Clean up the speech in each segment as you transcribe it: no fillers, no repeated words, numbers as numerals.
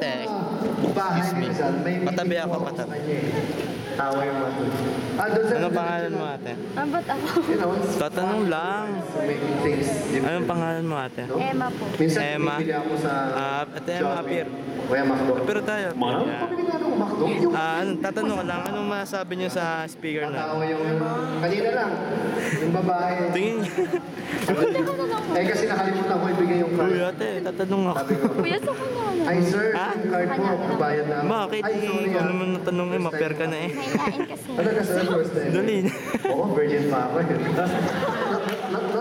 ate. Excuse me. Patabi ako, patabi. Tawa yung mga tol. Doon sa... Ano pangalan mo ate? Ba't ako? You know, Tatanong lang. making things different. Anong pangalan mo ate? Emma po. Minsan Emma? bumibili ako sa... Ate Emma, appear. Kaya McDo. Pero tayo. Pabili nga ako McDo. Tatanong ko lang, anong masasabi niyo sa speaker na? Tawa yung... Kanina lang. Yung babae. Tingin niyo. Kasi nakalimutan ko ibigay yung card. Uy ate, tatanong ako. Sabi ko, Kuya, sa kanya na. ay sir, Ha? yung card mo, bayad na ako. Bakit? Ay, sorry Ikaw ah. naman natanong eh, ma-pair ka na eh. Mahihain kasi. Ano ka sir, first time? Dali. Oo, virgin pa ako.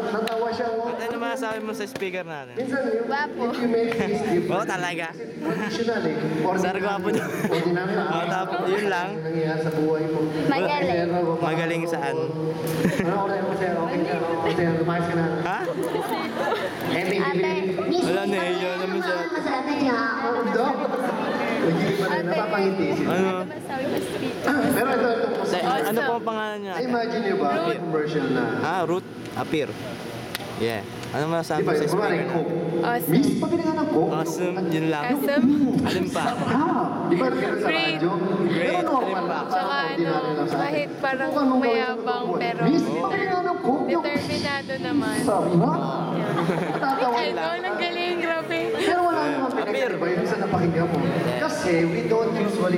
Natawa siya. oh. Ano masasabi mo sa speaker natin? Minsan, Gwapo. if you make things different. Oo, talaga. Traditional eh. Sir, gwapo niya. Ordinary Oo, tapos yun lang. Nangyayari sa buhay mo. Magaling. Magaling saan? Ano oras mo sir? Okay ka? Okay sir, lumayas ka na. Ha? Happy Ate, Wala na eh, yun naman siya. Dok. Hindi pa rin napapangiti siya. Ano? masabi mo speak. Pero ito. Ano po ang pangalan niya? Imagine niyo ba, may commercial na. Root appear. Yeah. Ano Di masasabi ba, mo sa yung kumari, speaker? Coke. Awesome. Miss, pabili nga ng Coke. Awesome, yun lang. Awesome. Alin pa? Di ba, ganun sa Great. radyo? Great. Pero normal Alin pa? lang. Tsaka Parang ordinary lang sa akin. kahit parang Kung anong gawin sa mayabang, totoo. pero Miss, pabili nga ng Coke. Yung determinado naman. sabi na. Tatawa Ay, lang. no, ang galing, grabe. Pero wala naman pinag-iba yun sa napakinggan mo. Kasi we don't usually